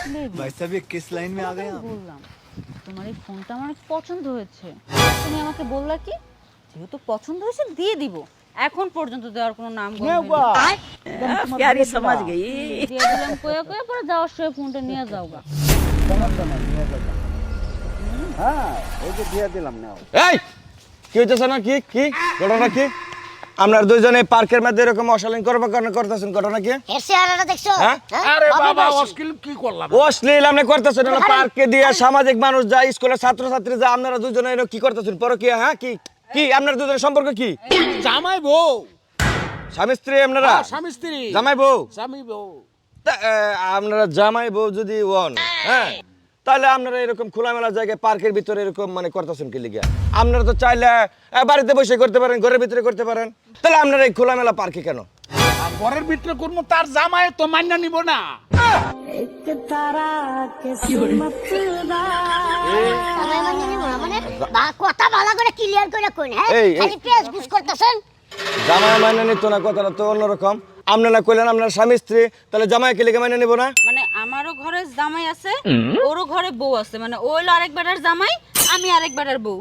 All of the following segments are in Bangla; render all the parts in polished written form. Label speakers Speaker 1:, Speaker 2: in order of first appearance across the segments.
Speaker 1: भाई साहब ये किस लाइन में आ गए आप?
Speaker 2: বললাম তোমার এই ফোনটা আমার পছন্দ হয়েছে, তুমি আমাকে বললা কি যেহেতু পছন্দ হয়েছে দিয়ে দিব, এখন পর্যন্ত দেওয়ার কোনো নাম
Speaker 3: प्यारी समझ गई।
Speaker 2: দিয়ে দিলাম কয়ে কয়ে, পরে যাওয়ার সময় ফোনটা নিয়ে যাও গা।
Speaker 4: হ্যাঁ এই যে দিয়ে দিলাম নাও।
Speaker 5: এই কি হইতেছে না কি কি ঘটনা কি আপনার দুইজনে পার্কের মধ্যে এরকম অশালীন কর্মকাণ্ড করতেছেন ঘটনা কি
Speaker 6: এর চেহারাটা দেখছো?
Speaker 5: হ্যাঁ?
Speaker 4: আরে বাবা অশ্লীল কি করলাম?
Speaker 5: অশ্লীল আপনি করতেছেন না পার্কে দিয়ে সামাজিক মানুষ যায় স্কুলের ছাত্রছাত্রী যায় আপনারা দুইজনে এরকম কি করতেছেন পরকীয়া হ্যাঁ কি কি আপনার দুজনের সম্পর্ক কি
Speaker 4: জামাই বউ,
Speaker 5: স্বামী স্ত্রী আপনারা
Speaker 4: স্বামী স্ত্রী,
Speaker 5: জামাই বউ
Speaker 4: স্বামী বউ।
Speaker 5: তা, আপনারা জামাই বউ যদি হন হ্যাঁ তাহলে আপনারা এরকম খোলামেলা জায়গায় পার্কের ভিতরে এরকম মানে করতেছেন কি লিগা আপনারা তো চাইলে বাড়িতে বসে করতে পারেন ঘরের ভিতরে করতে পারেন তাহলে আপনারা এই খোলামেলা পার্কে কেন
Speaker 4: আর ঘরের ভিতরে করবো তার জামাই তো মান্য নিব না।
Speaker 6: জামাই মানে নিব না মানে? কথা ভালো করে ক্লিয়ার করে কইন, হ্যাঁ?
Speaker 5: এই,
Speaker 6: খালি পেঁয়াজ ঘুষ করতেছেন।
Speaker 5: জামাই মানে নিত না কথাটা তো অন্যরকম আপনারা কইলেন আপনার স্বামী স্ত্রী তাহলে জামাই কে লিগে মানে নিব না
Speaker 2: মানে আমারও ঘরে জামাই আছে, ওরও ঘরে বউ আছে, মানে ও হলো আরেকবারের জামাই, আমি আরেকবারের বউ।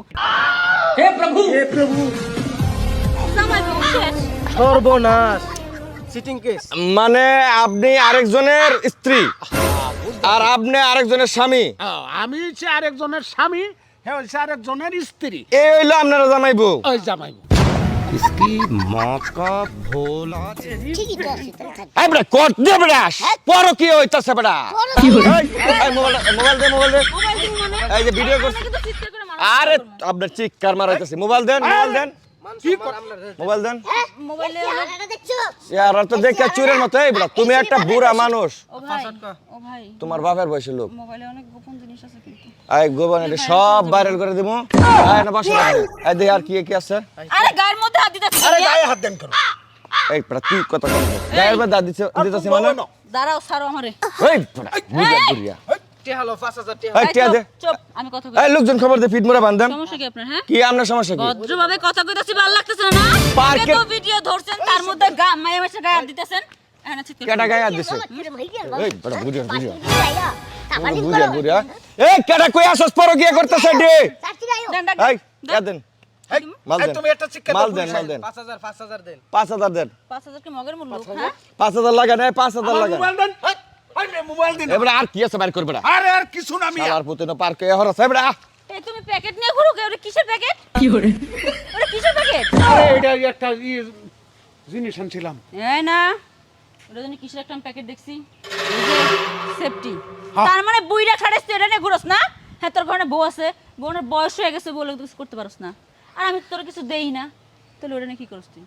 Speaker 2: হে প্রভু জামাই বউ শেষ।
Speaker 7: সর্বনাশ সিটিং কেস।
Speaker 5: মানে আপনি আরেকজনের স্ত্রী আর আপনি আরেকজনের স্বামী
Speaker 4: আমি হচ্ছে আরেকজনের স্বামী, হ্যাঁ হচ্ছে আরেকজনের স্ত্রী।
Speaker 5: এই হইলো আপনারা জামাই বউ
Speaker 4: ওই জামাই বউ।
Speaker 7: इसकी माँ का भोला
Speaker 6: ঠিকই তো আছে তাহলে থাক।
Speaker 5: এই বড়া কত দে বড়া পরো কি হইতাছে বড়া
Speaker 6: কি
Speaker 5: এই মোবাইল দে
Speaker 2: মোবাইল দিন মানে
Speaker 5: এই যে ভিডিও করছি
Speaker 2: আপনাকে তো চিৎকার করে মারা
Speaker 5: আরে আপনার চিৎকার মারাইতেছে মোবাইল দেন
Speaker 4: কি
Speaker 5: মোবাইল দেন
Speaker 2: মোবাইলে
Speaker 6: চেহারাটা দেখছো?
Speaker 5: ইয়ার তো দেখে চুরের মতো এই বড়া তুমি একটা বুড়া মানুষ
Speaker 2: ও ভাই
Speaker 5: তোমার বাপের বয়সী লোক
Speaker 2: মোবাইলে অনেক গোপন জিনিস আছে কিন্তু।
Speaker 5: এই গোবন এটা সব ভাইরাল করে দিমু এই না বসে এই দেখ আর কি কি আছে
Speaker 2: আরে গায়ের মধ্যে হাত দিতেছিস
Speaker 4: আরে গায়ে হাত দেন কেন?
Speaker 5: এই বড়া কি কথা বলছো গায়ের মধ্যে দাদি দিতেছি মানে
Speaker 2: দাঁড়াও ছাড়ো আমারে।
Speaker 5: এই বড়া বুড়া বুড়িয়া
Speaker 7: টেহালো 5000 টেহা।
Speaker 5: এই টিয়া দে
Speaker 2: চুপ, আমি কথা কই।
Speaker 5: এই লোকজন খবর দে ফিট মোরা বান্ধাম
Speaker 2: সমস্যা কি আপনার? হ্যাঁ
Speaker 5: কি আপনার সমস্যা কি
Speaker 2: ভদ্রভাবে কথা কইতাছি, ভালো লাগতেছে না?
Speaker 5: পার্কে-
Speaker 2: তো ভিডিও ধরছেন তার মধ্যে মায়া মাসে গায়ে হাত দিতেছেন। এখানে চিৎকার
Speaker 5: কেডা গায়ে হাত দিছে
Speaker 6: কিরম হই গেল?
Speaker 5: এই বড় বুড়িয়া বুড়িয়া
Speaker 6: তাকালি
Speaker 5: বুড়িয়া বুড়িয়া এই কেডা কই আসছ পর কি করতেছে ডে
Speaker 2: দেন, দেন,
Speaker 5: এই
Speaker 2: দেন।
Speaker 5: কে দেন মাল
Speaker 4: এই
Speaker 5: দেন
Speaker 4: তুমি একটা চিৎকার
Speaker 5: মাল
Speaker 4: দাও,
Speaker 5: দেন মাল দেন
Speaker 7: 5000 দেন।
Speaker 5: 5000 দেন
Speaker 2: 5000 কি মগের মূল্য? হ্যাঁ
Speaker 5: 5000 লাগা না 5000 লাগা
Speaker 4: মোবাইল দেন। এই নে মোবাইল দিন।
Speaker 5: এবারে আর কি আছে বাইর করবে না
Speaker 4: আরে আর কিছু না আমি।
Speaker 5: শালার পুতে না পার্কে এহর আছে এবারে
Speaker 2: এই তুমি প্যাকেট নিয়ে ঘুরো কে? ওটা কিসের প্যাকেট? কি করে ওটা কিসের প্যাকেট?
Speaker 4: আরে এটা একটা জিনিস আনছিলাম।
Speaker 2: এই না ওটা জানি কিসের একটা প্যাকেট দেখছি, এই যে সেফটি।
Speaker 4: হ্যাঁ।
Speaker 2: তার মানে বুইরা খাড়াস তুই এটা নিয়ে ঘুরোস না? হ্যাঁ তোর ঘরে বউ আছে, বউনের বয়স হয়ে গেছে, বলে কিছু করতে পারোস না, আর আমি তো তোর কিছু দেই না, তাহলে ওটা নিয়ে কি করছ তুই?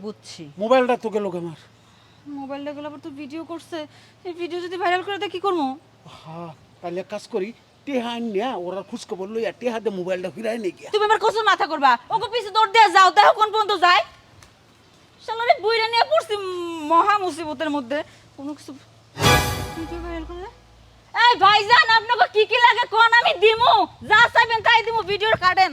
Speaker 2: বুঝছি।
Speaker 4: মোবাইলটা তো গেল আমার।
Speaker 2: মোবাইল লাগলে আবার তো ভিডিও করছে, এই ভিডিও যদি ভাইরাল করে দেয় কি করবো?
Speaker 4: হ্যাঁ তাহলে এক কাজ করি, টেহা আনিয়া ওরা খুশকে বললো টেহা দিয়ে মোবাইলটা ফিরাই নিয়ে গিয়া।
Speaker 2: তুমি আমার কসম মাথা করবা, ওকে পিছে দৌড় দিয়ে যাও, দেখো কোন পর্যন্ত যায়। শালারে বুইরা নিয়ে পড়ছি মহা মুসিবতের মধ্যে, কোনো কিছু ভিডিও ভাইরাল করলে। এই ভাইজান আপনাকে কি কি লাগে কোন আমি দিমু, যা চাইবেন তাই দিমু, ভিডিওর কাটেন।